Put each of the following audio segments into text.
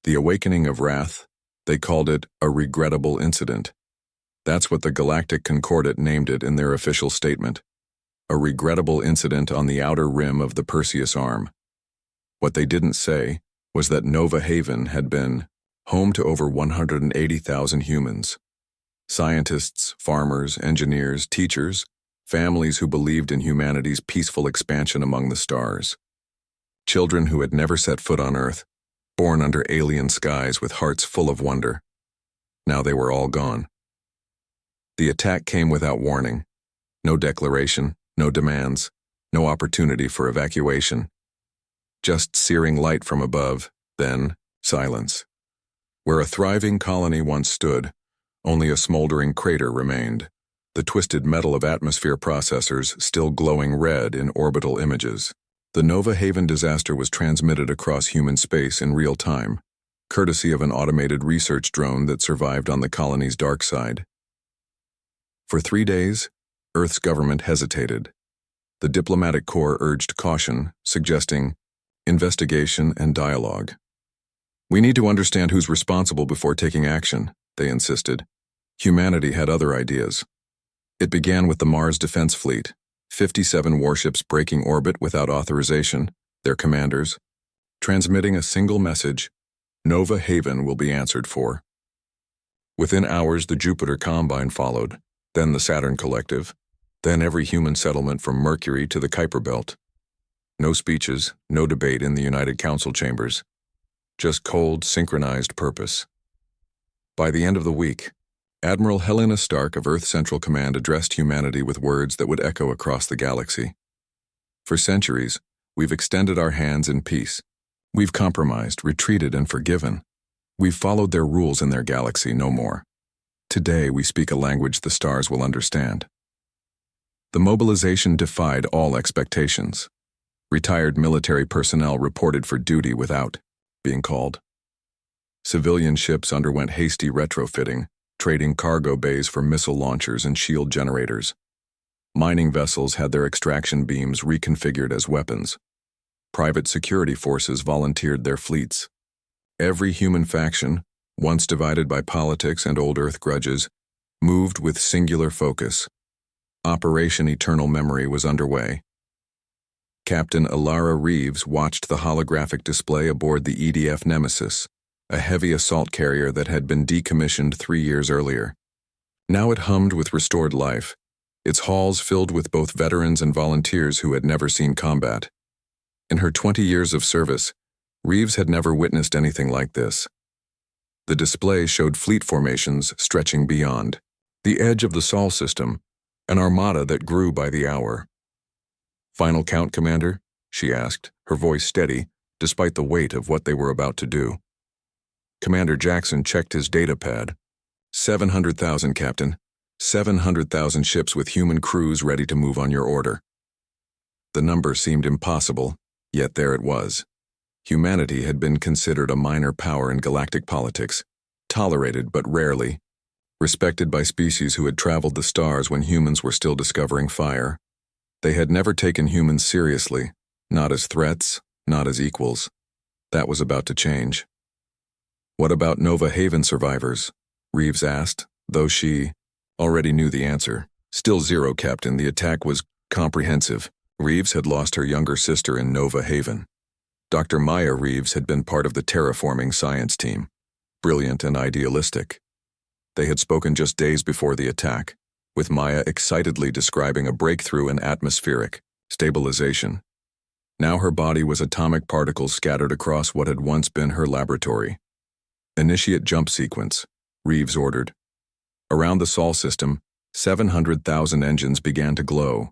The awakening of wrath, they called it a regrettable incident. That's what the Galactic Concordat named it in their official statement. A regrettable incident on the outer rim of the Perseus Arm. What they didn't say was that Nova Haven had been home to over 180,000 humans. Scientists, farmers, engineers, teachers, families who believed in humanity's peaceful expansion among the stars. Children who had never set foot on Earth, born under alien skies with hearts full of wonder. Now they were all gone. The attack came without warning. No declaration, no demands, no opportunity for evacuation. Just searing light from above, then silence. Where a thriving colony once stood, only a smoldering crater remained, the twisted metal of atmosphere processors still glowing red in orbital images. The Nova Haven disaster was transmitted across human space in real time, courtesy of an automated research drone that survived on the colony's dark side. For 3 days, Earth's government hesitated. The diplomatic corps urged caution, suggesting investigation and dialogue. We need to understand who's responsible before taking action, they insisted. Humanity had other ideas. It began with the Mars Defense Fleet, 57 warships breaking orbit without authorization, their commanders, transmitting a single message: Nova Haven will be answered for. Within hours, the Jupiter Combine followed, then the Saturn Collective, then every human settlement from Mercury to the Kuiper Belt. No speeches, no debate in the United Council chambers. Just cold, synchronized purpose. By the end of the week, Admiral Helena Stark of Earth Central Command addressed humanity with words that would echo across the galaxy. For centuries, we've extended our hands in peace. We've compromised, retreated, and forgiven. We've followed their rules in their galaxy, no more. Today, we speak a language the stars will understand. The mobilization defied all expectations. Retired military personnel reported for duty without being called. Civilian ships underwent hasty retrofitting, trading cargo bays for missile launchers and shield generators. Mining vessels had their extraction beams reconfigured as weapons. Private security forces volunteered their fleets. Every human faction, once divided by politics and old Earth grudges, moved with singular focus. Operation Eternal Memory was underway. Captain Alara Reeves watched the holographic display aboard the EDF Nemesis, a heavy assault carrier that had been decommissioned 3 years earlier. Now it hummed with restored life, its halls filled with both veterans and volunteers who had never seen combat. In her 20 years of service, Reeves had never witnessed anything like this. The display showed fleet formations stretching beyond the edge of the Sol system, an armada that grew by the hour. "Final count, Commander?" she asked, her voice steady, despite the weight of what they were about to do. Commander Jackson checked his data pad. 700,000, Captain. 700,000 ships with human crews ready to move on your order. The number seemed impossible, yet there it was. Humanity had been considered a minor power in galactic politics, tolerated but rarely, respected by species who had traveled the stars when humans were still discovering fire. They had never taken humans seriously, not as threats, not as equals. That was about to change. "What about Nova Haven survivors?" Reeves asked, though she already knew the answer. "Still zero, Captain. The attack was comprehensive." Reeves had lost her younger sister in Nova Haven. Dr. Maya Reeves had been part of the terraforming science team, brilliant and idealistic. They had spoken just days before the attack, with Maya excitedly describing a breakthrough in atmospheric stabilization. Now her body was atomic particles scattered across what had once been her laboratory. "Initiate jump sequence," Reeves ordered. Around the Sol system, 700,000 engines began to glow.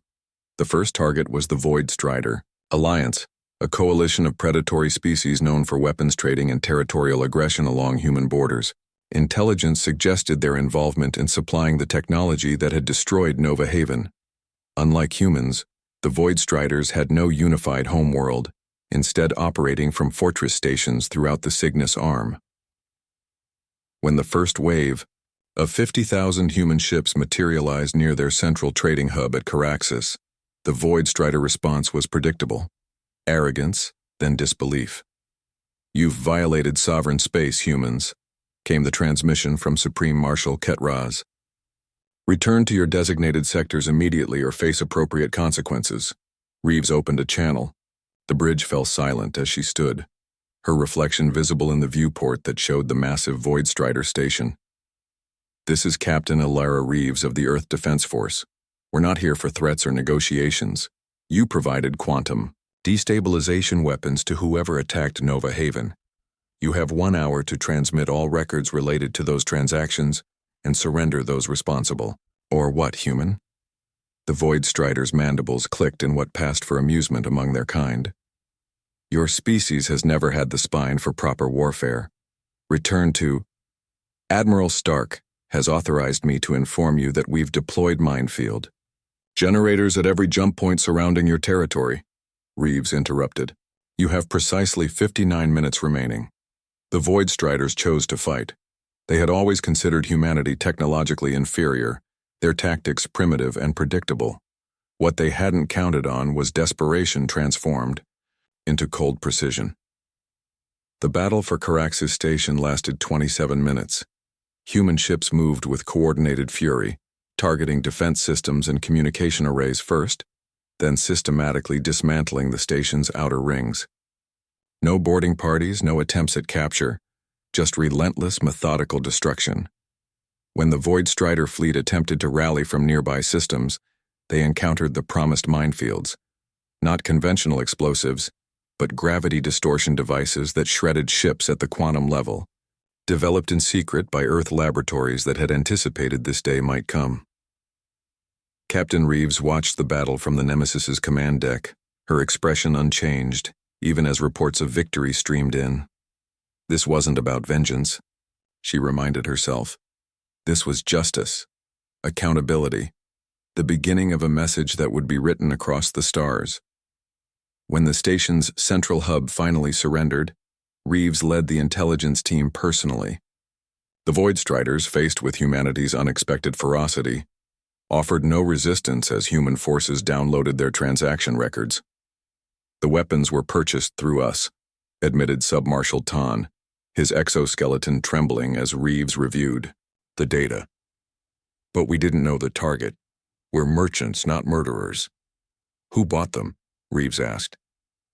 The first target was the Void Strider Alliance, a coalition of predatory species known for weapons trading and territorial aggression along human borders. Intelligence suggested their involvement in supplying the technology that had destroyed Nova Haven. Unlike humans, the Void Striders had no unified homeworld, instead operating from fortress stations throughout the Cygnus Arm. When the first wave of 50,000 human ships materialized near their central trading hub at Caraxus, the Void Strider response was predictable: arrogance, then disbelief. "You've violated sovereign space, humans," came the transmission from Supreme Marshal Ketraz. "Return to your designated sectors immediately or face appropriate consequences." Reeves opened a channel. The bridge fell silent as she stood, her reflection visible in the viewport that showed the massive Void Strider station. "This is Captain Ilara Reeves of the Earth Defense Force. We're not here for threats or negotiations. You provided quantum destabilization weapons to whoever attacked Nova Haven. You have 1 hour to transmit all records related to those transactions and surrender those responsible." "Or what, human?" The Void Strider's mandibles clicked in what passed for amusement among their kind. "Your species has never had the spine for proper warfare. Return to... Admiral Stark has authorized me to inform you that we've deployed minefield generators at every jump point surrounding your territory," Reeves interrupted. "You have precisely 59 minutes remaining." The Void Striders chose to fight. They had always considered humanity technologically inferior, their tactics primitive and predictable. What they hadn't counted on was desperation transformed into cold precision. The battle for Caraxes Station lasted 27 minutes. Human ships moved with coordinated fury, targeting defense systems and communication arrays first, then systematically dismantling the station's outer rings. No boarding parties, no attempts at capture, just relentless, methodical destruction. When the Void Strider fleet attempted to rally from nearby systems, they encountered the promised minefields, not conventional explosives, but gravity distortion devices that shredded ships at the quantum level, developed in secret by Earth laboratories that had anticipated this day might come. Captain Reeves watched the battle from the Nemesis's command deck, her expression unchanged, even as reports of victory streamed in. This wasn't about vengeance, she reminded herself. This was justice, accountability, the beginning of a message that would be written across the stars. When the station's central hub finally surrendered, Reeves led the intelligence team personally. The Void Striders, faced with humanity's unexpected ferocity, offered no resistance as human forces downloaded their transaction records. "The weapons were purchased through us," admitted Submarshal Tan, his exoskeleton trembling as Reeves reviewed the data. "But we didn't know the target. We're merchants, not murderers." "Who bought them?" Reeves asked.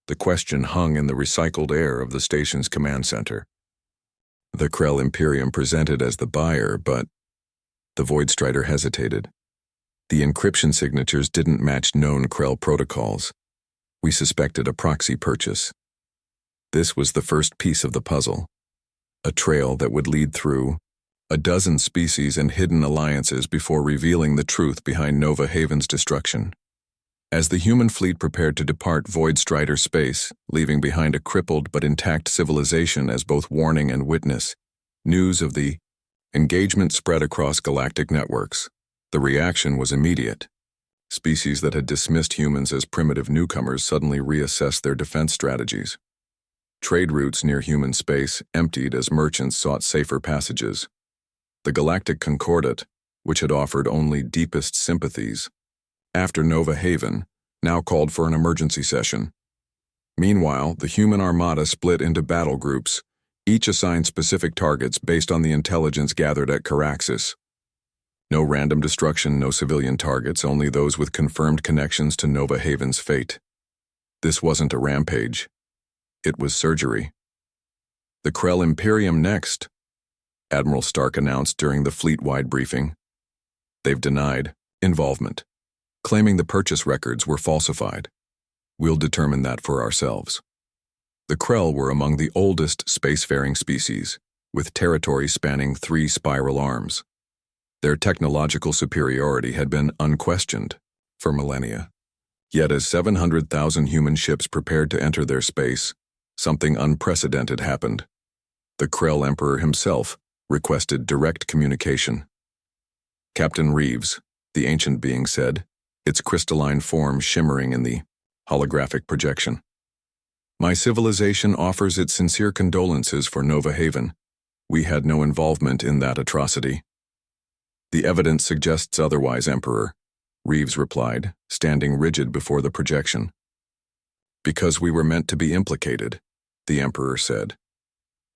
The question hung in the recycled air of the station's command center. The Krell Imperium presented as the buyer, but the Void Strider hesitated. The encryption signatures didn't match known Krell protocols. We suspected a proxy purchase. This was the first piece of the puzzle, a trail that would lead through a dozen species and hidden alliances before revealing the truth behind Nova Haven's destruction. As the human fleet prepared to depart Void Strider space, leaving behind a crippled but intact civilization as both warning and witness, news of the engagement spread across galactic networks. The reaction was immediate. Species that had dismissed humans as primitive newcomers suddenly reassessed their defense strategies. Trade routes near human space emptied as merchants sought safer passages. The Galactic Concordat, which had offered only deepest sympathies, after Nova Haven, now called for an emergency session. Meanwhile, the human armada split into battle groups, each assigned specific targets based on the intelligence gathered at Caraxes. No random destruction, no civilian targets, only those with confirmed connections to Nova Haven's fate. This wasn't a rampage. It was surgery. "The Krell Imperium next," Admiral Stark announced during the fleet-wide briefing. "They've denied involvement, claiming the purchase records were falsified. We'll determine that for ourselves." The Krell were among the oldest spacefaring species, with territory spanning 3 spiral arms. Their technological superiority had been unquestioned for millennia. Yet as 700,000 human ships prepared to enter their space, something unprecedented happened. The Krell Emperor himself requested direct communication. "Captain Reeves," the ancient being said, its crystalline form shimmering in the holographic projection. "My civilization offers its sincere condolences for Nova Haven. We had no involvement in that atrocity." "The evidence suggests otherwise, Emperor," Reeves replied, standing rigid before the projection. "Because we were meant to be implicated," the Emperor said,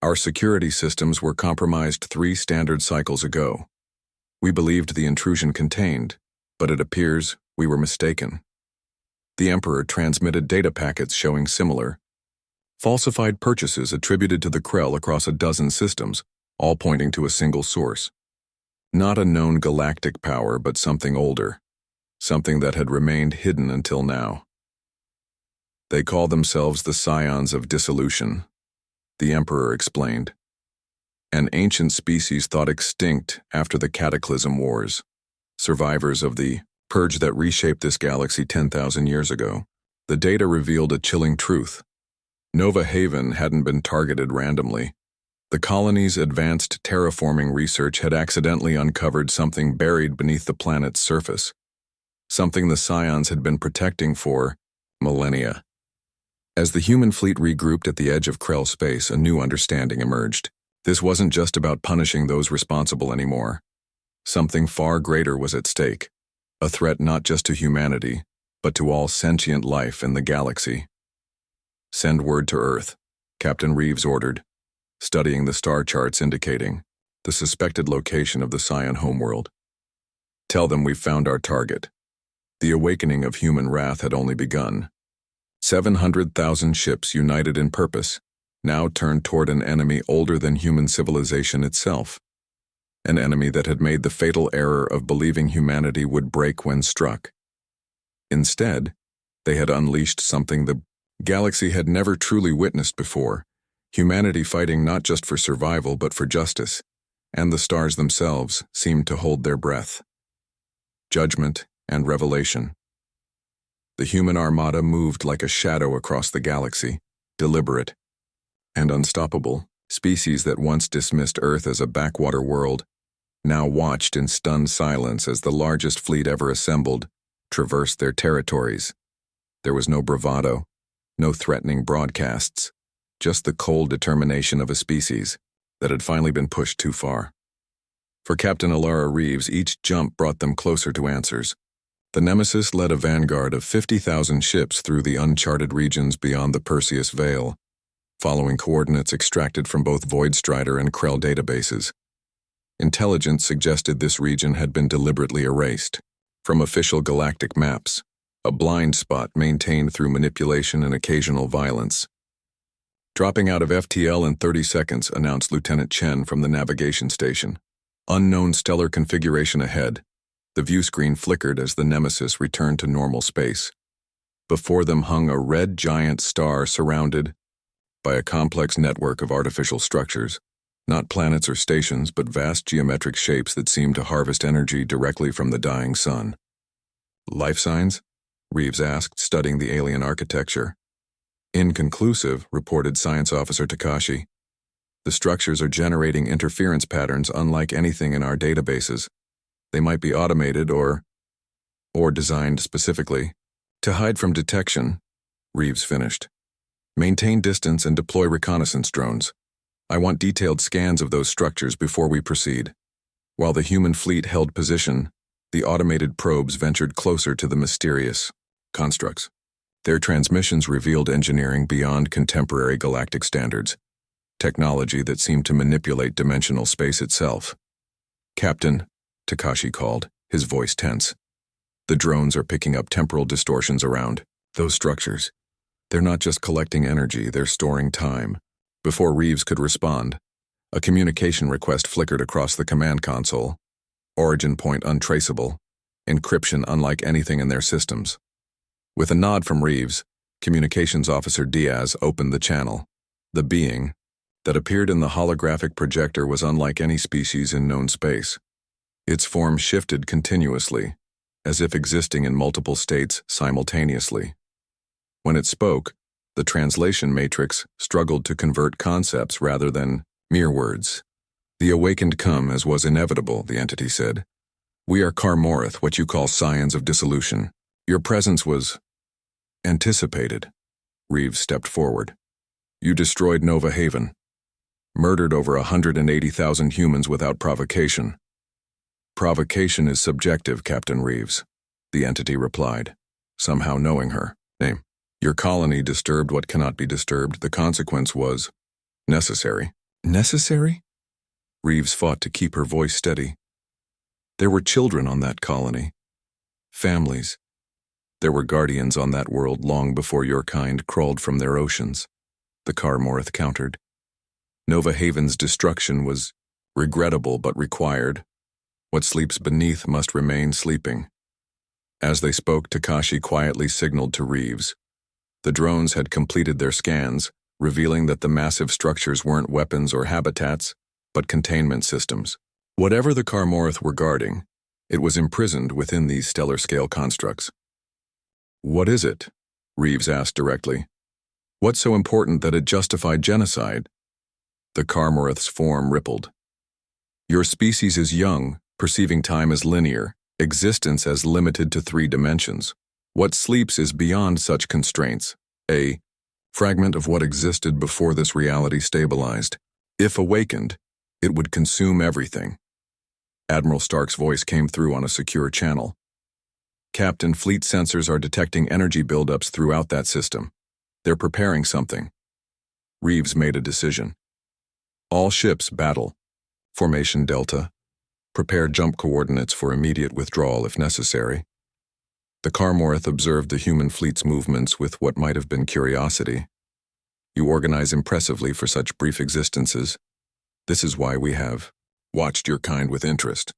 Our security systems were compromised 3 standard cycles ago. We believed the intrusion contained, but it appears we were mistaken. The Emperor transmitted data packets showing similar, falsified purchases attributed to the Krell across a dozen systems, all pointing to a single source. Not a known galactic power, but something older, something that had remained hidden until now. They call themselves the Scions of Dissolution, the Emperor explained. An ancient species thought extinct after the Cataclysm Wars, survivors of the purge that reshaped this galaxy 10,000 years ago. The data revealed a chilling truth. Nova Haven hadn't been targeted randomly. The colony's advanced terraforming research had accidentally uncovered something buried beneath the planet's surface, something the Scions had been protecting for millennia. As the human fleet regrouped at the edge of Krell space, a new understanding emerged. This wasn't just about punishing those responsible anymore. Something far greater was at stake, a threat not just to humanity, but to all sentient life in the galaxy. "Send word to Earth," Captain Reeves ordered, studying the star charts indicating the suspected location of the Scion homeworld. "Tell them we've found our target." The awakening of human wrath had only begun. 700,000 ships united in purpose, now turned toward an enemy older than human civilization itself. An enemy that had made the fatal error of believing humanity would break when struck. Instead, they had unleashed something the galaxy had never truly witnessed before, humanity fighting not just for survival but for justice, and the stars themselves seemed to hold their breath. Judgment and revelation. The human armada moved like a shadow across the galaxy, deliberate and unstoppable. Species that once dismissed Earth as a backwater world now watched in stunned silence as the largest fleet ever assembled traversed their territories. There was no bravado, no threatening broadcasts, just the cold determination of a species that had finally been pushed too far. For Captain Alara Reeves, each jump brought them closer to answers. The Nemesis led a vanguard of 50,000 ships through the uncharted regions beyond the Perseus Veil, following coordinates extracted from both Void Strider and Krell databases. Intelligence suggested this region had been deliberately erased from official galactic maps, a blind spot maintained through manipulation and occasional violence. "Dropping out of FTL in 30 seconds, announced Lieutenant Chen from the navigation station. Unknown stellar configuration ahead. The view screen flickered as the Nemesis returned to normal space. Before them hung a red giant star surrounded by a complex network of artificial structures, not planets or stations, but vast geometric shapes that seemed to harvest energy directly from the dying sun. "Life signs?" Reeves asked, studying the alien architecture. "Inconclusive," reported Science Officer Takashi. "The structures are generating interference patterns unlike anything in our databases. They might be automated or designed specifically to hide from detection," Reeves finished. "Maintain distance and deploy reconnaissance drones. I want detailed scans of those structures before we proceed." While the human fleet held position, the automated probes ventured closer to the mysterious constructs. Their transmissions revealed engineering beyond contemporary galactic standards, technology that seemed to manipulate dimensional space itself. "Captain," Takashi called, his voice tense. "The drones are picking up temporal distortions around those structures. They're not just collecting energy, they're storing time." Before Reeves could respond, a communication request flickered across the command console. Origin point untraceable, encryption unlike anything in their systems. With a nod from Reeves, Communications Officer Diaz opened the channel. The being that appeared in the holographic projector was unlike any species in known space. Its form shifted continuously, as if existing in multiple states simultaneously. When it spoke, the translation matrix struggled to convert concepts rather than mere words. "The awakened come, as was inevitable," the entity said. "We are Karmorith, what you call Scions of Dissolution. Your presence was anticipated." Reeves stepped forward. "You destroyed Nova Haven. Murdered over 180,000 humans without provocation." "Provocation is subjective, Captain Reeves," the entity replied, somehow knowing her name. "Your colony disturbed what cannot be disturbed. The consequence was necessary." Necessary? Reeves fought to keep her voice steady. There were children on that colony. Families. There were guardians on that world long before your kind crawled from their oceans, the Carmorth countered. Nova Haven's destruction was regrettable but required. What sleeps beneath must remain sleeping. As they spoke, Takashi quietly signaled to Reeves. The drones had completed their scans, revealing that the massive structures weren't weapons or habitats, but containment systems. Whatever the Carmorth were guarding, it was imprisoned within these stellar-scale constructs. What is it? Reeves asked directly. What's so important that it justified genocide? The Carmorth's form rippled. Your species is young, perceiving time as linear, existence as limited to 3 dimensions. What sleeps is beyond such constraints, a fragment of what existed before this reality stabilized. If awakened, it would consume everything. Admiral Stark's voice came through on a secure channel. Captain, fleet sensors are detecting energy buildups throughout that system. They're preparing something. Reeves made a decision. All ships battle. Formation Delta. Prepare jump coordinates for immediate withdrawal if necessary. The Carmorth observed the human fleet's movements with what might have been curiosity. You organize impressively for such brief existences. This is why we have watched your kind with interest.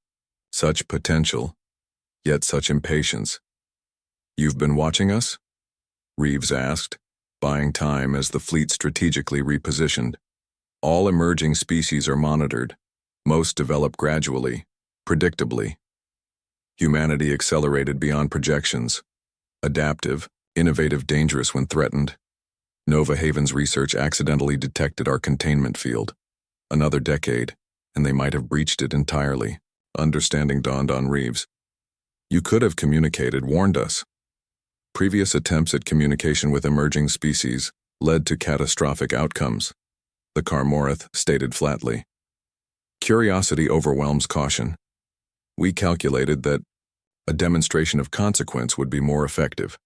Such potential, yet such impatience. You've been watching us? Reeves asked, buying time as the fleet strategically repositioned. All emerging species are monitored. Most develop gradually, predictably. Humanity accelerated beyond projections. Adaptive, innovative, dangerous when threatened. Nova Haven's research accidentally detected our containment field. Another decade, and they might have breached it entirely. Understanding dawned on Reeves. You could have communicated, warned us. Previous attempts at communication with emerging species led to catastrophic outcomes, the Carmorth stated flatly. Curiosity overwhelms caution. We calculated that a demonstration of consequence would be more effective.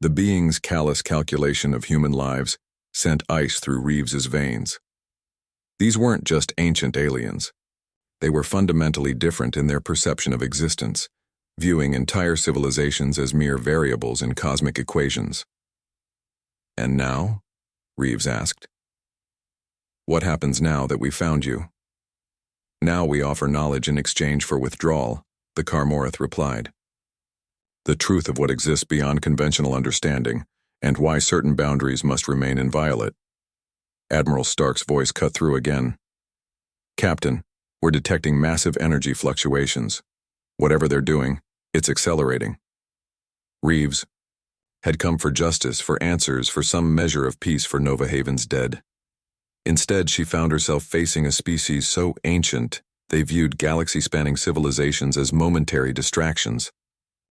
The being's callous calculation of human lives sent ice through Reeves's veins. These weren't just ancient aliens. They were fundamentally different in their perception of existence, viewing entire civilizations as mere variables in cosmic equations. And now? Reeves asked. What happens now that we found you? Now we offer knowledge in exchange for withdrawal, the Carmorth replied. The truth of what exists beyond conventional understanding, and why certain boundaries must remain inviolate. Admiral Stark's voice cut through again. Captain, we're detecting massive energy fluctuations. Whatever they're doing, it's accelerating. Reeves had come for justice, for answers, for some measure of peace for Nova Haven's dead. Instead, she found herself facing a species so ancient they viewed galaxy-spanning civilizations as momentary distractions.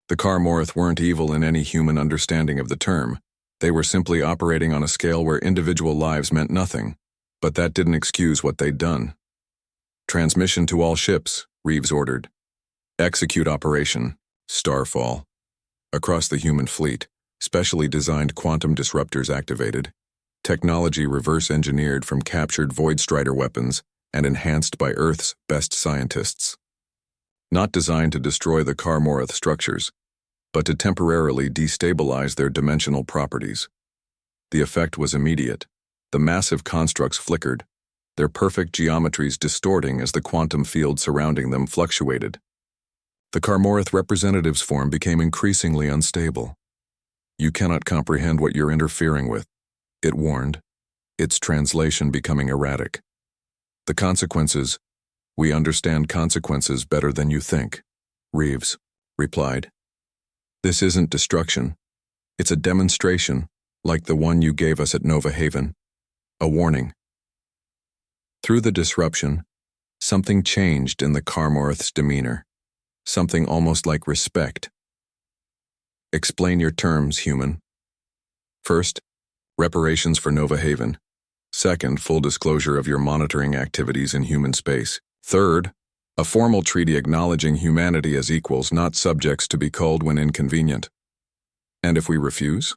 The Carmorth weren't evil in any human understanding of the term. They were simply operating on a scale where individual lives meant nothing, but that didn't excuse what they'd done. Transmission to all ships, Reeves ordered. Execute operation, Starfall. Across the human fleet, specially designed quantum disruptors activated. Technology reverse-engineered from captured Void Strider weapons and enhanced by Earth's best scientists. Not designed to destroy the Carmorth structures, but to temporarily destabilize their dimensional properties. The effect was immediate. The massive constructs flickered, their perfect geometries distorting as the quantum field surrounding them fluctuated. The Carmorth representative's form became increasingly unstable. You cannot comprehend what you're interfering with, it warned, its translation becoming erratic. The consequences, we understand consequences better than you think, Reeves replied. This isn't destruction. It's a demonstration, like the one you gave us at Nova Haven. A warning. Through the disruption, something changed in the Carmorth's demeanor. Something almost like respect. Explain your terms, human. First, reparations for Nova Haven. Second, full disclosure of your monitoring activities in human space. Third, a formal treaty acknowledging humanity as equals, not subjects to be culled when inconvenient. And if we refuse?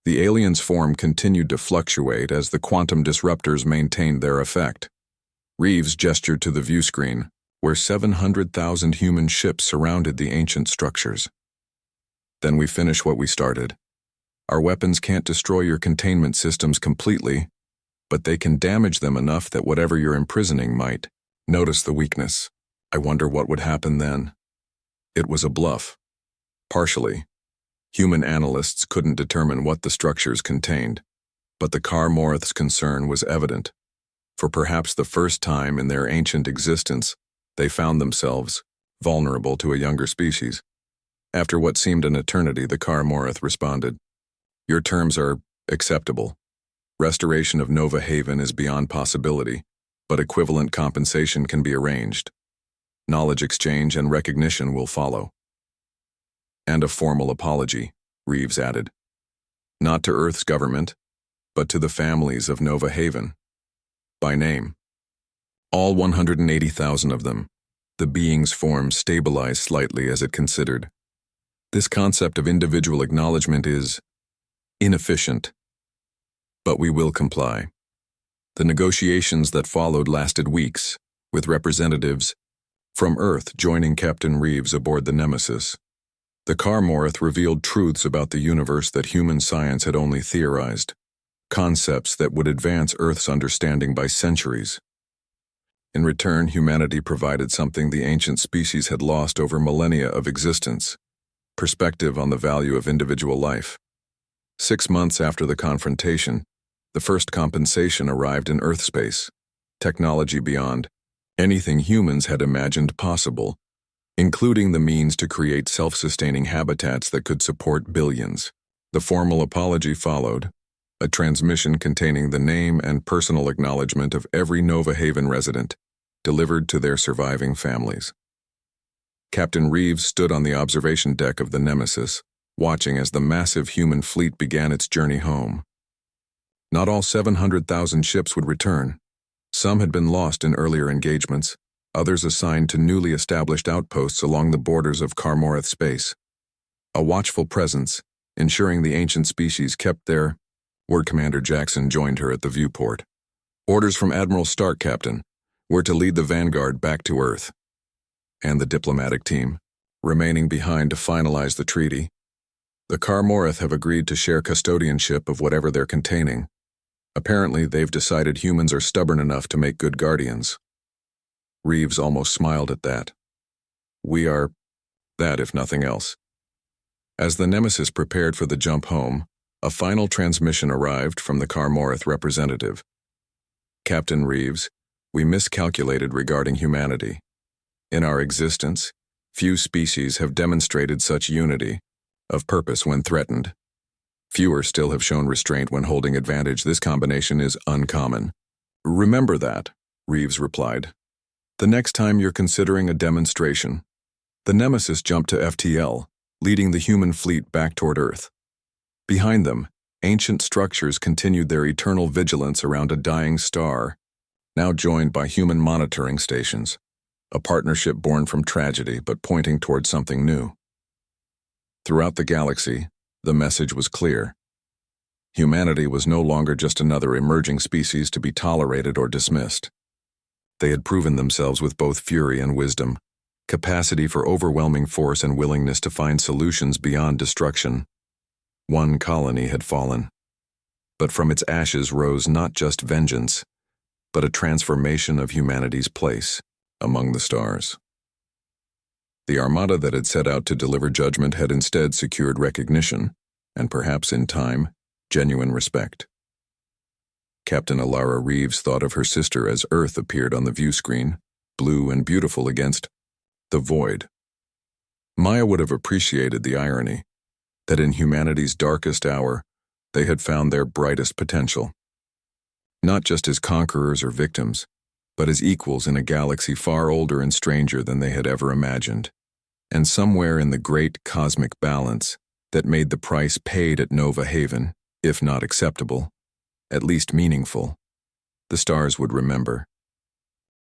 The aliens' form continued to fluctuate as the quantum disruptors maintained their effect. Reeves gestured to the view screen, where 700,000 human ships surrounded the ancient structures. Then we finish what we started. Our weapons can't destroy your containment systems completely, but they can damage them enough that whatever you're imprisoning might. Notice the weakness. I wonder what would happen then. It was a bluff. Partially. Human analysts couldn't determine what the structures contained, but the Kar-Morith's concern was evident. For perhaps the first time in their ancient existence, they found themselves vulnerable to a younger species. After what seemed an eternity, the Kar-Morith responded, "Your terms are acceptable. Restoration of Nova Haven is beyond possibility, but equivalent compensation can be arranged. Knowledge exchange and recognition will follow." "And a formal apology," Reeves added. "Not to Earth's government, but to the families of Nova Haven. By name. All 180,000 of them." The being's form stabilized slightly as it considered. "This concept of individual acknowledgement is inefficient, but we will comply." The negotiations that followed lasted weeks, with representatives from Earth joining Captain Reeves aboard the Nemesis. The Kar-Morith revealed truths about the universe that human science had only theorized, concepts that would advance Earth's understanding by centuries. In return, humanity provided something the ancient species had lost over millennia of existence: perspective on the value of individual life. 6 months after the confrontation, the first compensation arrived in Earth space, technology beyond anything humans had imagined possible, including the means to create self-sustaining habitats that could support billions. The formal apology followed, a transmission containing the name and personal acknowledgement of every Nova Haven resident, delivered to their surviving families. Captain Reeves stood on the observation deck of the Nemesis, watching as the massive human fleet began its journey home. Not all 700,000 ships would return. Some had been lost in earlier engagements, others assigned to newly established outposts along the borders of Kar-Morith space. A watchful presence, ensuring the ancient species kept their word. Commander Jackson joined her at the viewport. "Orders from Admiral Stark, Captain. We're to lead the Vanguard back to Earth." And the diplomatic team, remaining behind to finalize the treaty. "The Kar-Morith have agreed to share custodianship of whatever they're containing. Apparently, they've decided humans are stubborn enough to make good guardians." Reeves almost smiled at that. "We are that, if nothing else." As the Nemesis prepared for the jump home, a final transmission arrived from the Kar-Morith representative. "Captain Reeves, we miscalculated regarding humanity. In our existence, few species have demonstrated such unity of purpose when threatened. Fewer still have shown restraint when holding advantage. This combination is uncommon." "Remember that," Reeves replied. "The next time you're considering a demonstration." The Nemesis jumped to FTL, leading the human fleet back toward Earth. Behind them, ancient structures continued their eternal vigilance around a dying star, now joined by human monitoring stations, a partnership born from tragedy but pointing toward something new. Throughout the galaxy, the message was clear. Humanity was no longer just another emerging species to be tolerated or dismissed. They had proven themselves with both fury and wisdom, capacity for overwhelming force and willingness to find solutions beyond destruction. One colony had fallen, but from its ashes rose not just vengeance, but a transformation of humanity's place among the stars. The armada that had set out to deliver judgment had instead secured recognition, and perhaps in time, genuine respect. Captain Alara Reeves thought of her sister as Earth appeared on the view screen, blue and beautiful against the void. Maya would have appreciated the irony that in humanity's darkest hour, they had found their brightest potential. Not just as conquerors or victims, but as equals in a galaxy far older and stranger than they had ever imagined. And somewhere in the great cosmic balance that made the price paid at Nova Haven, if not acceptable, at least meaningful, the stars would remember.